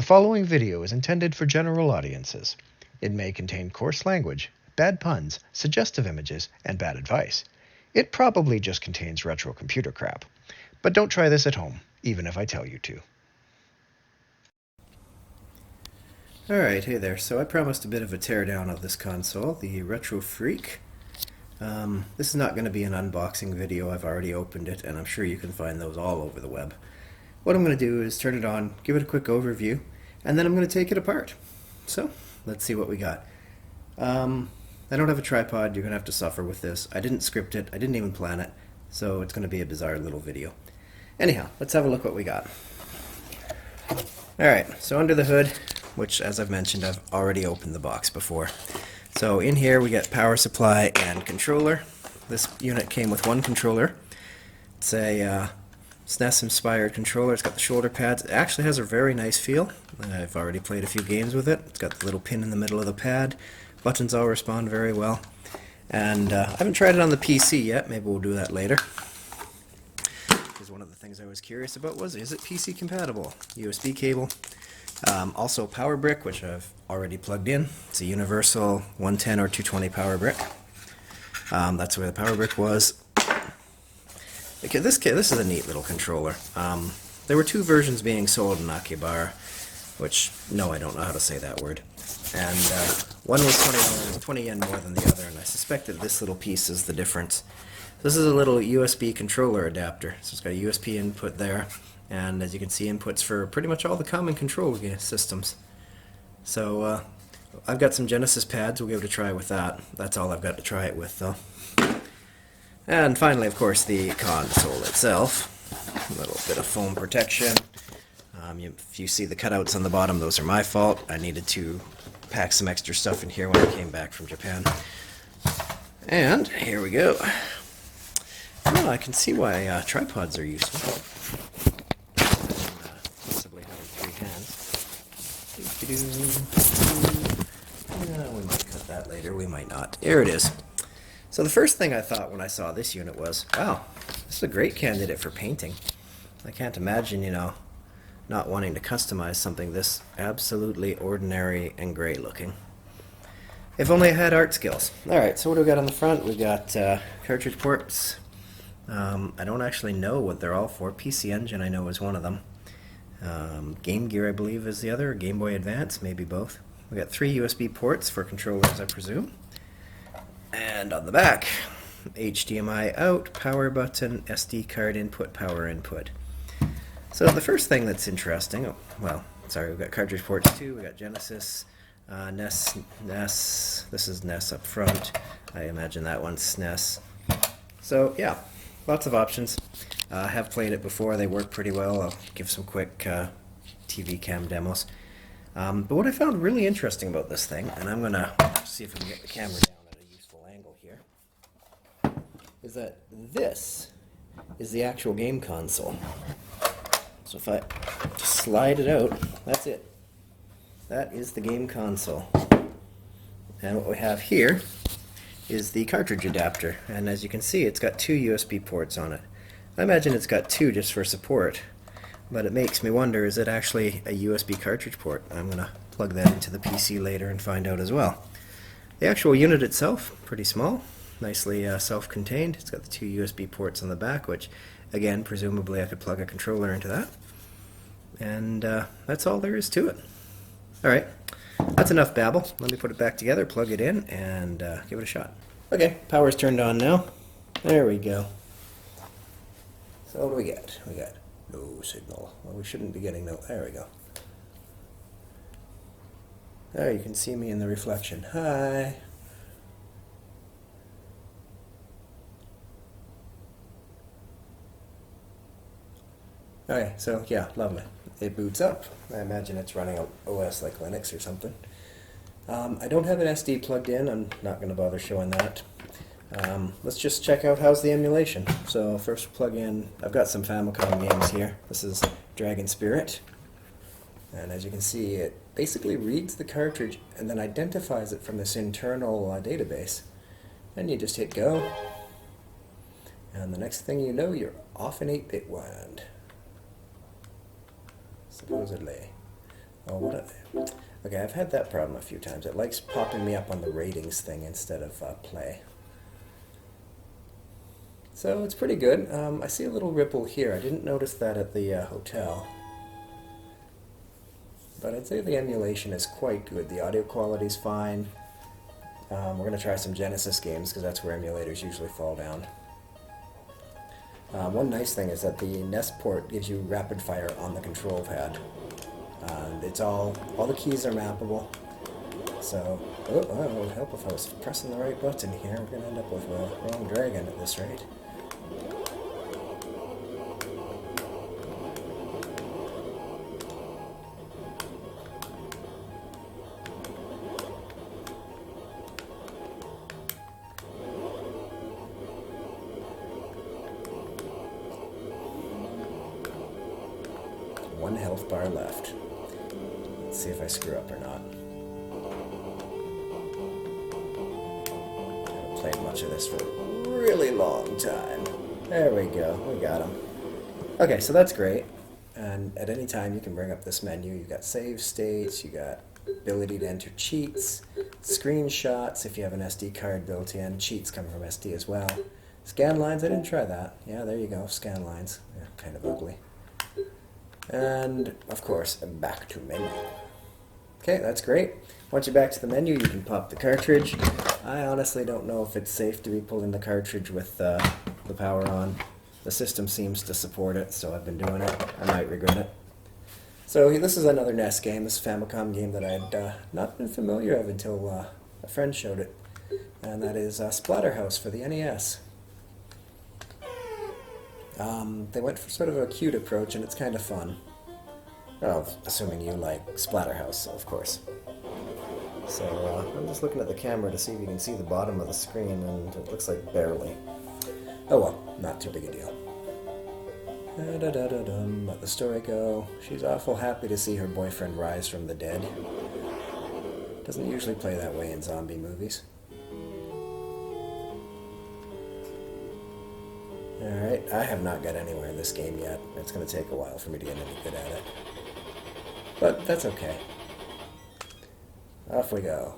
The following video is intended for general audiences. It may contain coarse language, bad puns, suggestive images, and bad advice. It probably just contains retro computer crap. But don't try this at home, even if I tell you to. Alright, hey there. So I promised a bit of a teardown of this console, the Retro Freak. This is not going to be an unboxing video. I've already opened it, and I'm sure you can find those all over the web. What I'm going to do is turn it on, give it a quick overview, and then I'm going to take it apart. So, let's see what we got. I don't have a tripod. You're going to have to suffer with this. I didn't script it. I didn't even plan it. So it's going to be a bizarre little video. Anyhow, let's have a look what we got. Alright, so under the hood, which as I've mentioned, I've already opened the box before. So in here we get power supply and controller. This unit came with one controller. It's a SNES inspired controller. It's got the shoulder pads. It actually has a very nice feel. I've already played a few games with it. It's got the little pin in the middle of the pad. Buttons all respond very well. And I haven't tried it on the PC yet. Maybe we'll do that later. Because one of the things I was curious about was, is it PC compatible? USB cable. Also power brick, which I've already plugged in. It's a universal 110 or 220 power brick. That's where the power brick was. Okay, this is a neat little controller. There were two versions being sold in Akihabara, which, no, I don't know how to say that word. And one was 20 yen more than the other, and I suspect that this little piece is the difference. This is a little USB controller adapter, so it's got a USB input there, and as you can see, inputs for pretty much all the common control systems. So I've got some Genesis pads. We'll give it a try with that. That's all I've got to try it with, though. And finally, of course, the console itself. A little bit of foam protection. If you see the cutouts on the bottom, those are my fault. I needed to pack some extra stuff in here when I came back from Japan. And here we go. Well, I can see why tripods are useful. Possibly having three hands. We might cut that later. We might not. Here it is. So the first thing I thought when I saw this unit was, wow, this is a great candidate for painting. I can't imagine, not wanting to customize something this absolutely ordinary and gray looking. If only I had art skills. Alright, so what do we got on the front? We got cartridge ports. I don't actually know what they're all for. PC Engine I know is one of them. Game Gear I believe is the other. Game Boy Advance, maybe both. We got 3 USB ports for controllers I presume. And on the back, HDMI out, power button, SD card input, power input. So the first thing that's interesting, we've got cartridge ports too, we got Genesis, NES, this is NES up front, I imagine that one's SNES. So yeah, lots of options. I have played it before, they work pretty well. I'll give some quick TV cam demos. But what I found really interesting about this thing, and I'm going to see if we can get the camera down at a useful angle here, is that this is the actual game console. So if I just slide it out, that's it. That is the game console. And what we have here is the cartridge adapter. And as you can see, it's got 2 USB ports on it. I imagine it's got 2 just for support. But it makes me wonder, is it actually a USB cartridge port? I'm going to plug that into the PC later and find out as well. The actual unit itself, pretty small, nicely self-contained. It's got the 2 USB ports on the back, which, again, presumably I could plug a controller into that. And that's all there is to it. Alright, that's enough babble. Let me put it back together, plug it in, and give it a shot. Okay, power's turned on now. There we go. So what do we get? We got no signal. Well, we shouldn't be getting no... There we go. There, you can see me in the reflection. Hi! Okay, so yeah, lovely. It boots up. I imagine it's running an OS like Linux or something. I don't have an SD plugged in. I'm not going to bother showing that. Let's just check out how's the emulation. So first plug in, I've got some Famicom games here. This is Dragon Spirit. And as you can see, it basically reads the cartridge and then identifies it from this internal database. And you just hit go. And the next thing you know, you're off in 8-bit land. Supposedly. Oh, okay, I've had that problem a few times. It likes popping me up on the ratings thing instead of play. So it's pretty good. I see a little ripple here. I didn't notice that at the hotel. But I'd say the emulation is quite good. The audio quality's fine. We're going to try some Genesis games because that's where emulators usually fall down. One nice thing is that the NES port gives you rapid fire on the control pad. It's all the keys are mappable. So, it would help if I was pressing the right button here. We're going to end up with a wrong dragon at this rate. One health bar left. Let's see if I screw up or not. I haven't played much of this for a really long time. There we go, we got him. Okay, so that's great. And at any time you can bring up this menu. You've got save states, you got ability to enter cheats, screenshots if you have an SD card built in, cheats come from SD as well. Scan lines, I didn't try that. Yeah, there you go, scan lines. Yeah, kind of ugly. And, of course, back to menu. Okay, that's great. Once you're back to the menu, you can pop the cartridge. I honestly don't know if it's safe to be pulling the cartridge with the power on. The system seems to support it, so I've been doing it. I might regret it. So this is another NES game, this Famicom game that I had not been familiar of until a friend showed it. And that is Splatterhouse for the NES. They went for sort of a cute approach, and it's kind of fun. Well, assuming you like Splatterhouse, of course. So I'm just looking at the camera to see if you can see the bottom of the screen, and it looks like barely. Oh well, not too big a deal. Let the story go. She's awful happy to see her boyfriend rise from the dead. Doesn't usually play that way in zombie movies. Alright, I have not got anywhere in this game yet. It's going to take a while for me to get any good at it. But that's okay. Off we go.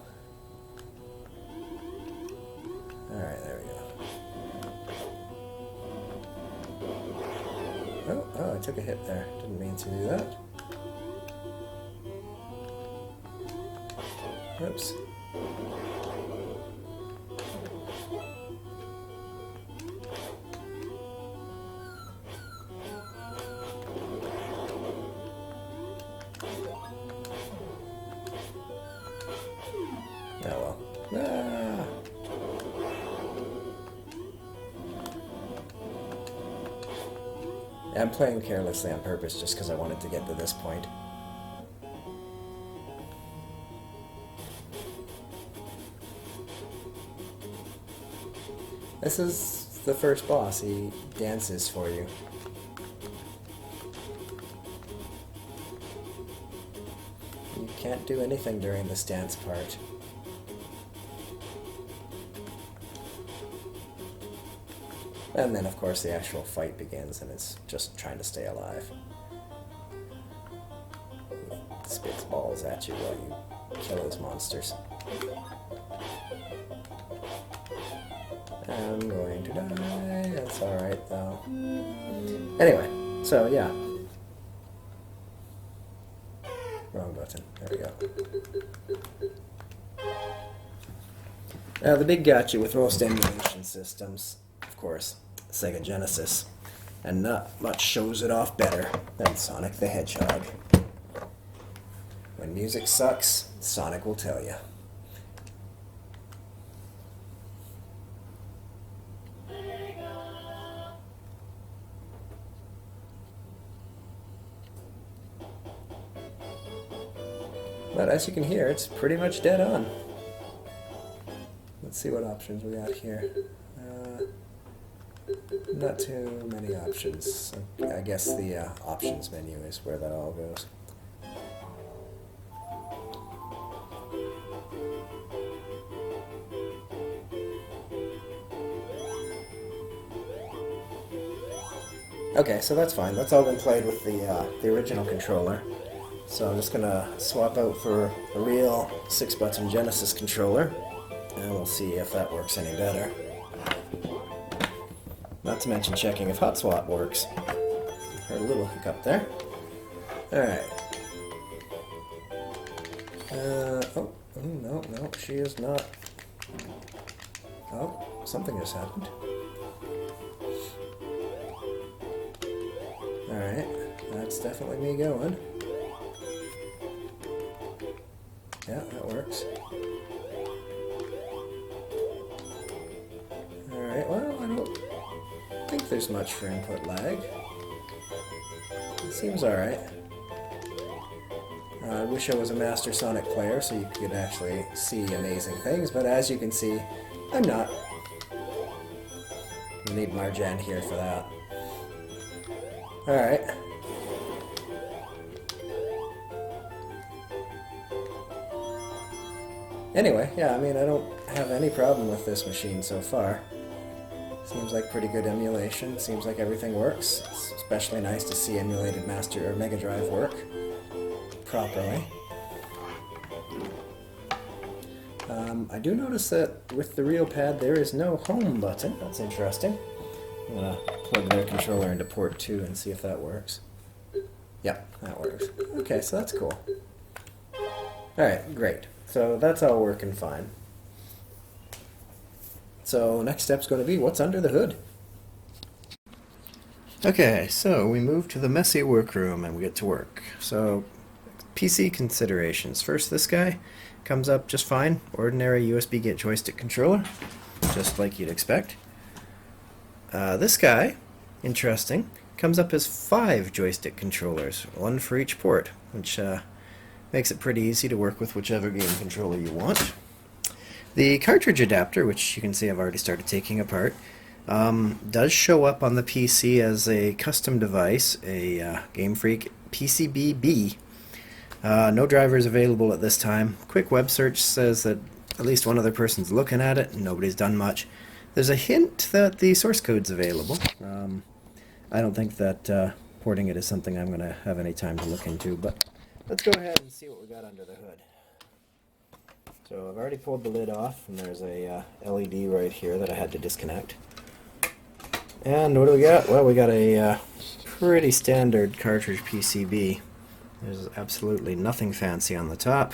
Alright, there we go. Oh, I took a hit there. Didn't mean to do that. Oops. Oh well. Ah. I'm playing carelessly on purpose just because I wanted to get to this point. This is the first boss. He dances for you. You can't do anything during this dance part. And then, of course, the actual fight begins, and it's just trying to stay alive. He spits balls at you while you kill those monsters. I'm going to die. That's alright, though. Anyway, so yeah. Wrong button. There we go. Now, the big gotcha with most emulation systems, of course, Sega Genesis, and not much shows it off better than Sonic the Hedgehog. When music sucks, Sonic will tell you. But as you can hear, it's pretty much dead on. Let's see what options we got here. Not too many options. I guess the options menu is where that all goes. Okay, so that's fine. That's all been played with the original controller. So I'm just gonna swap out for a real 6-button Genesis controller, and we'll see if that works any better. Not to mention checking if hot swap works. Heard a little hiccup there. Alright. Oh, no, she is not. Oh, something has happened. Alright, that's definitely me going. Yeah, that works. Alright, well, I don't think there's much for input lag. It seems alright. I wish I was a Master Sonic player so you could actually see amazing things, but as you can see, I'm not. We need Marjan here for that. Alright. Anyway, yeah, I mean, I don't have any problem with this machine so far. Seems like pretty good emulation. Seems like everything works. It's especially nice to see emulated Master or Mega Drive work properly. I do notice that with the real pad there is no home button. That's interesting. I'm gonna plug their controller into port 2 and see if that works. Yep, that works. Okay, so that's cool. Alright, great. So that's all working fine. So next step's going to be what's under the hood. Okay, so we move to the messy workroom and we get to work. So PC considerations. First, this guy comes up just fine. Ordinary USB get joystick controller, just like you'd expect. This guy, interesting, comes up as 5 joystick controllers, 1 for each port, which makes it pretty easy to work with whichever game controller you want. The cartridge adapter, which you can see I've already started taking apart, does show up on the PC as a custom device, a Gamefreak PCB-B. No drivers available at this time. Quick web search says that at least one other person's looking at it, and nobody's done much. There's a hint that the source code's available. I don't think that porting it is something I'm going to have any time to look into, but let's go ahead and see what we got under the hood. So I've already pulled the lid off, and there's a LED right here that I had to disconnect. And what do we got? Well, we got a pretty standard cartridge PCB. There's absolutely nothing fancy on the top,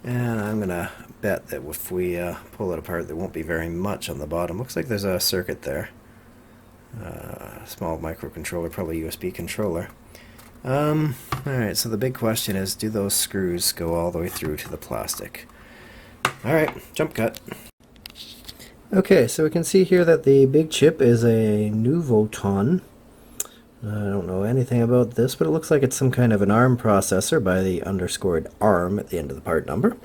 and I'm gonna bet that if we pull it apart, there won't be very much on the bottom. Looks like there's a circuit there. Small microcontroller, probably USB controller. Alright, so the big question is, do those screws go all the way through to the plastic? Alright, jump cut. Okay, so we can see here that the big chip is a Nuvoton. I don't know anything about this, but it looks like it's some kind of an ARM processor by the underscored ARM at the end of the part number.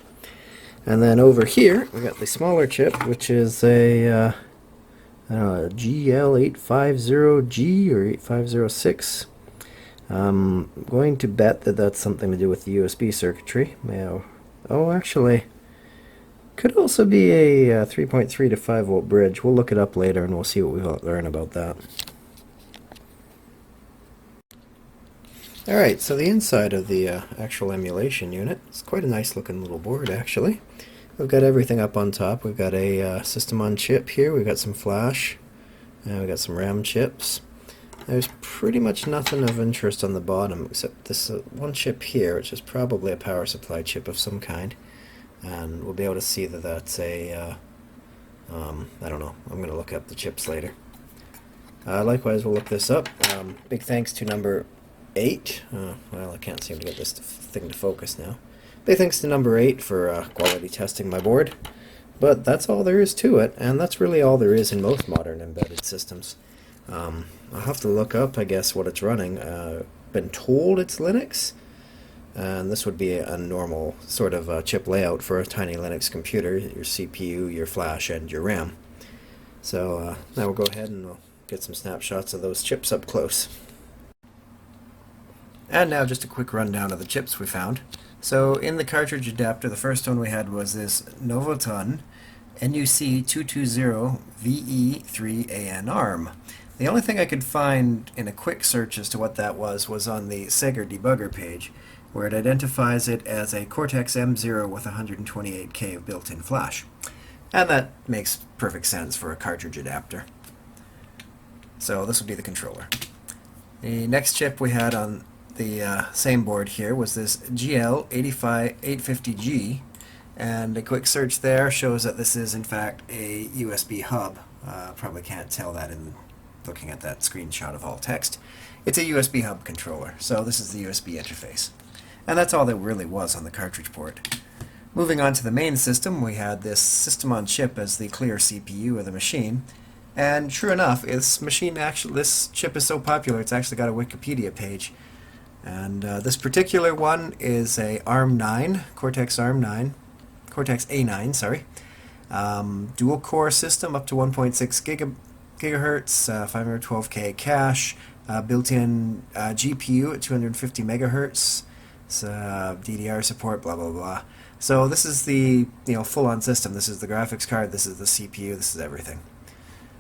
And then over here, we got the smaller chip, which is a GL850G or 8506. I'm going to bet that that's something to do with the USB circuitry. Oh, actually, could also be a 3.3 to 5 volt bridge. We'll look it up later and we'll see what we learn about that. Alright, so the inside of the actual emulation unit, it's quite a nice looking little board actually. We've got everything up on top. We've got a system on chip here, we've got some flash, and we've got some RAM chips. There's pretty much nothing of interest on the bottom except this one chip here, which is probably a power supply chip of some kind. And we'll be able to see that that's a, I don't know, I'm going to look up the chips later. Likewise, we'll look this up. Big thanks to number 8. Well, I can't seem to get this thing to focus now. Big thanks to number 8 for quality testing my board. But that's all there is to it, and that's really all there is in most modern embedded systems. I'll have to look up, I guess, what it's running. Been told it's Linux, and this would be a normal sort of chip layout for a tiny Linux computer, your CPU, your flash, and your RAM. So now we'll go ahead and we'll get some snapshots of those chips up close. And now just a quick rundown of the chips we found. So in the cartridge adapter, the first one we had was this Novoton NUC220VE3AN ARM. The only thing I could find in a quick search as to what that was on the Sega debugger page. where it identifies it as a Cortex M0 with 128K of built-in flash. And that makes perfect sense for a cartridge adapter. So this will be the controller. The next chip we had on the same board here was this GL850G, and a quick search there shows that this is in fact a USB hub. Probably can't tell that in looking at that screenshot of all text. It's a USB hub controller, so this is the USB interface. And that's all there really was on the cartridge port. Moving on to the main system, we had this system on chip as the clear CPU of the machine. And true enough, this chip is so popular it's actually got a Wikipedia page. And this particular one is a ARM9, Cortex A9, sorry. Dual core system up to 1.6 gigahertz, 512K cache, built-in GPU at 250 megahertz, DDR support, blah blah blah. So this is the full-on system. This is the graphics card, this is the CPU, this is everything.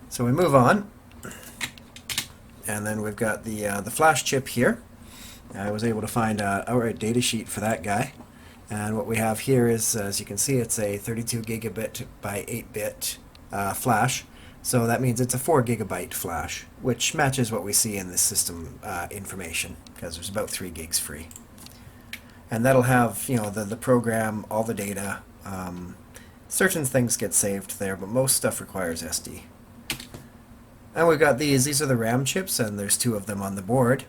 So we move on, and then we've got the flash chip here. I was able to find an outright data sheet for that guy. And what we have here is, as you can see, it's a 32 gigabit by 8-bit flash. So that means it's a 4 gigabyte flash, which matches what we see in the system information, because there's about 3 gigs free. And that'll have, the program, all the data. Certain things get saved there, but most stuff requires SD. And we've got these are the RAM chips, and there's 2 of them on the board.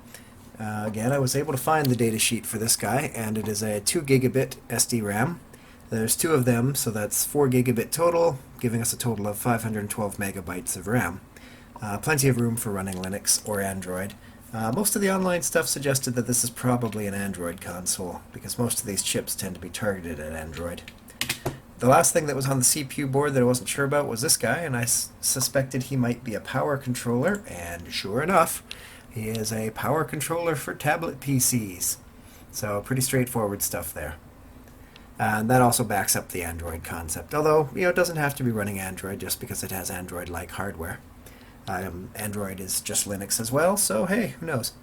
Again, I was able to find the data sheet for this guy, and it is a 2 gigabit SD RAM. There's 2 of them, so that's 4 gigabit total, giving us a total of 512 megabytes of RAM. Plenty of room for running Linux or Android. Most of the online stuff suggested that this is probably an Android console, because most of these chips tend to be targeted at Android. The last thing that was on the CPU board that I wasn't sure about was this guy, and I suspected he might be a power controller, and sure enough, he is a power controller for tablet PCs. So pretty straightforward stuff there. And that also backs up the Android concept, although it doesn't have to be running Android just because it has Android-like hardware. Android is just Linux as well, so hey, who knows.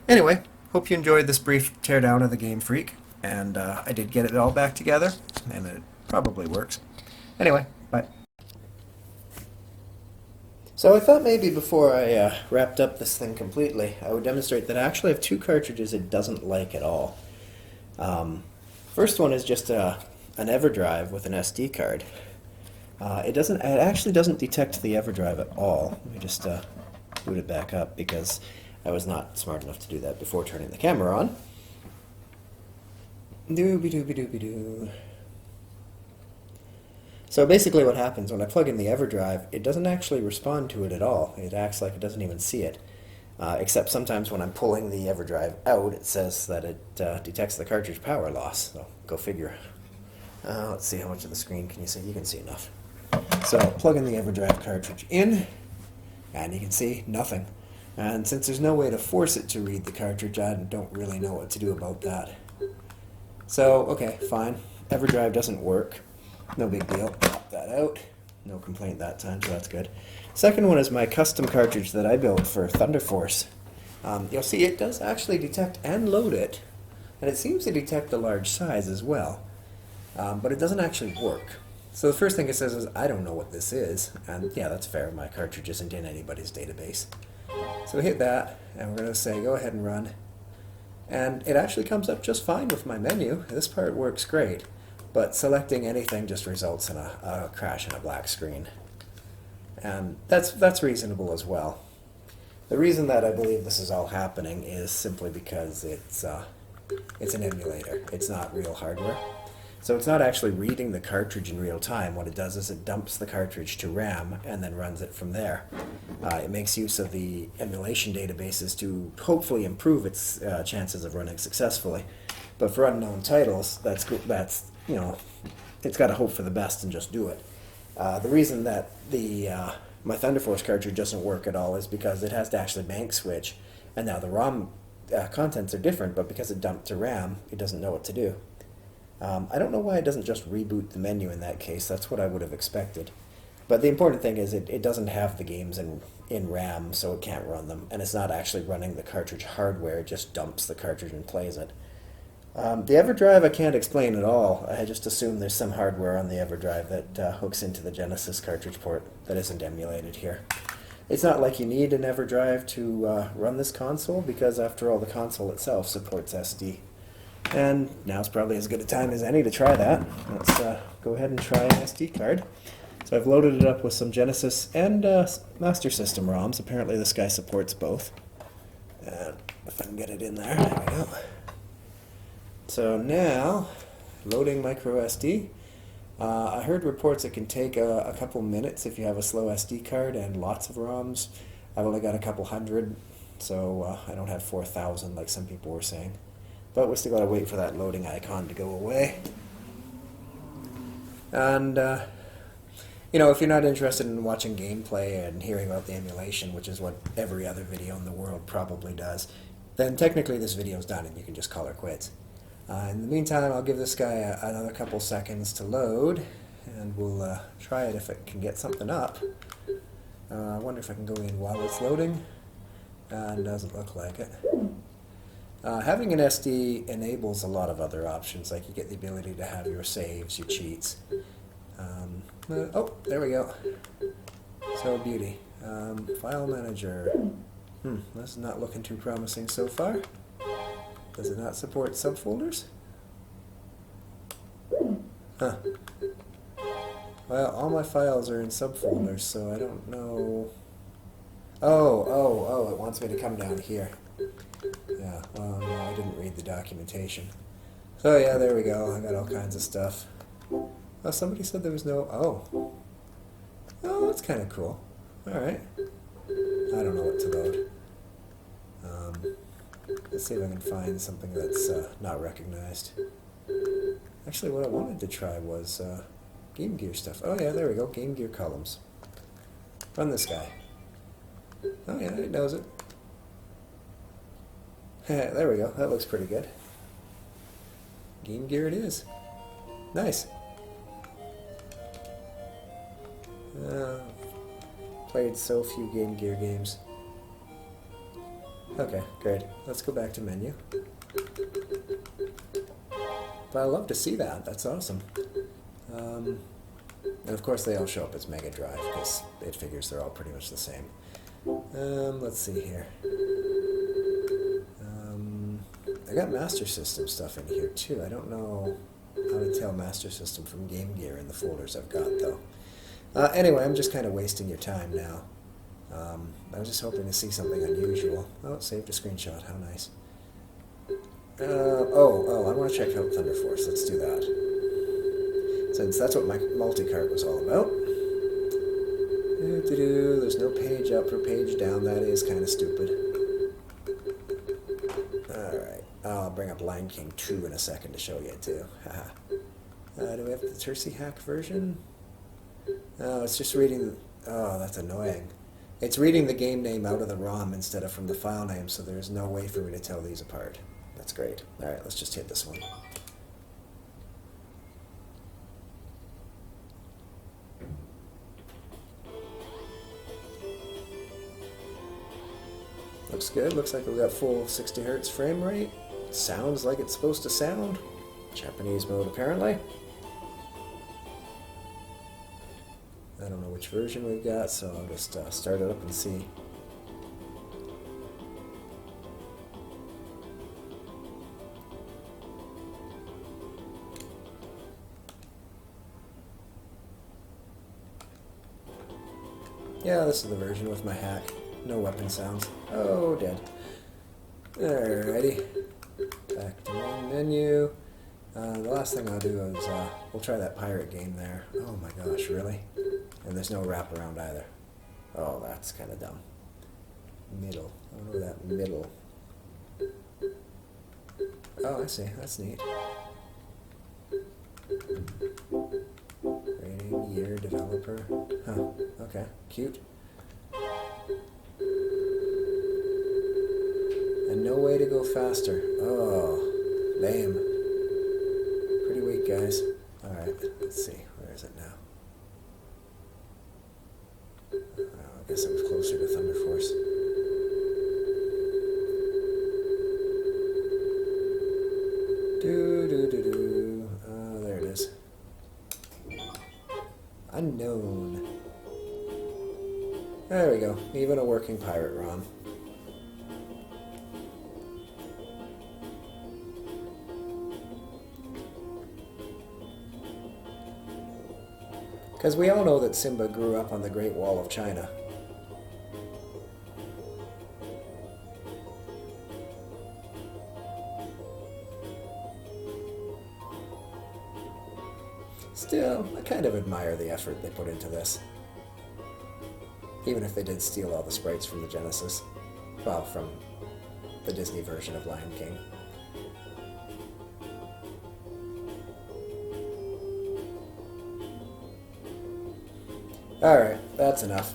Anyway, hope you enjoyed this brief teardown of the Gamefreak, and I did get it all back together, and it probably works. Anyway, bye. So I thought maybe before I wrapped up this thing completely, I would demonstrate that I actually have 2 cartridges it doesn't like at all. First one is just an EverDrive with an SD card. It actually doesn't detect the EverDrive at all. Let me just boot it back up because I was not smart enough to do that before turning the camera on. Doobie-doobie-doobie-doo. So basically what happens when I plug in the EverDrive, it doesn't actually respond to it at all. It acts like it doesn't even see it. Except sometimes when I'm pulling the EverDrive out, it says that it detects the cartridge power loss. So go figure. Let's see how much of the screen can you see. You can see enough. So plug in the EverDrive cartridge in, and you can see nothing. And since there's no way to force it to read the cartridge, I don't really know what to do about that. So, okay, fine. EverDrive doesn't work. No big deal. Pop that out. No complaint that time, so that's good. Second one is my custom cartridge that I built for Thunder Force. You'll see it does actually detect and load it, and it seems to detect the large size as well, but it doesn't actually work. So the first thing it says is, I don't know what this is, and yeah, that's fair, my cartridge isn't in anybody's database. So we hit that, and we're going to say go ahead and run, and it actually comes up just fine with my menu. This part works great, but selecting anything just results in a crash and a black screen. And that's reasonable as well. The reason that I believe this is all happening is simply because it's an emulator. It's not real hardware. So it's not actually reading the cartridge in real time. What it does is it dumps the cartridge to RAM and then runs it from there. It makes use of the emulation databases to hopefully improve its chances of running successfully. But for unknown titles, that's it's got to hope for the best and just do it. The reason that my Thunder Force cartridge doesn't work at all is because it has to actually bank switch, and now the ROM contents are different, but because it dumped to RAM, it doesn't know what to do. I don't know why it doesn't just reboot the menu in that case. That's what I would have expected. But the important thing is it doesn't have the games in RAM, so it can't run them, and it's not actually running the cartridge hardware. It just dumps the cartridge and plays it. The EverDrive I can't explain at all. I just assume there's some hardware on the EverDrive that hooks into the Genesis cartridge port that isn't emulated here. It's not like you need an EverDrive to run this console, because after all, the console itself supports SD. And now's probably as good a time as any to try that. Let's go ahead and try an SD card. So I've loaded it up with some Genesis and Master System ROMs. Apparently this guy supports both. If I can get it in there, there we go. So now, loading micro SD. I heard reports it can take a couple minutes if you have a slow SD card and lots of ROMs. I've only got a couple hundred, so I don't have 4,000 like some people were saying. But we still gotta wait for that loading icon to go away. And, you know, if you're not interested in watching gameplay and hearing about the emulation, which is what every other video in the world probably does, then technically this video's done and you can just call her quits. In the meantime, I'll give this guy another couple seconds to load, and we'll try it if it can get something up. I wonder if I can go in while it's loading. Doesn't look like it. Having an SD enables a lot of other options, like you get the ability to have your saves, your cheats. Oh, there we go. So beauty. File manager. That's not looking too promising so far. Does it not support subfolders? Huh. Well, all my files are in subfolders, so I don't know. Oh, it wants me to come down here. Yeah, well, no, I didn't read the documentation. So yeah, there we go. I got all kinds of stuff. Oh, somebody said there was no... Oh, that's kind of cool. Alright. I don't know what to load. Let's see if I can find something that's not recognized. Actually, what I wanted to try was Game Gear stuff. Oh yeah, there we go. Game Gear columns. Run this guy. Oh yeah, it knows it. There we go. That looks pretty good. Game Gear it is. Nice. Played so few Game Gear games. Okay, great. Let's go back to menu. But I love to see that. That's awesome. And of course they all show up as Mega Drive, because it figures they're all pretty much the same. Let's see here. I got Master System stuff in here too. I don't know how to tell Master System from Game Gear in the folders I've got, though. Anyway, I'm just kind of wasting your time now. I was just hoping to see something unusual. Oh, it saved a screenshot. How nice. I want to check out Thunder Force. Let's do that. Since that's what my multi-cart was all about. There's no page up or page down. That is kind of stupid. Alright. I'll bring up Lion King 2 in a second to show you it too. Do we have the Tercy hack version? No, it's just reading... Oh, that's annoying. It's reading the game name out of the ROM instead of from the file name, so there's no way for me to tell these apart. That's great. Alright, let's just hit this one. Looks good. Looks like we've got full 60 Hz frame rate. Sounds like it's supposed to sound. Japanese mode, apparently. I don't know which version we've got, so I'll just start it up and see. Yeah, this is the version with my hack. No weapon sounds. Oh, dead. Alrighty. Back to main menu. The last thing I'll do is we'll try that pirate game there. Oh my gosh, really? And there's no wraparound either. Oh, that's kind of dumb. Middle. I wonder where that middle... Oh, I see. That's neat. Rating, year, developer. Huh. Okay. Cute. And no way to go faster. Oh, lame. Pretty weak, guys. Alright, let's see. Where is it now? I guess it was closer to Thunder Force. unknown. There we go. Even a working pirate ROM. Because we all know that Simba grew up on the Great Wall of China. Still, I kind of admire the effort they put into this. Even if they did steal all the sprites from the Genesis. Well, from the Disney version of Lion King. Alright, that's enough.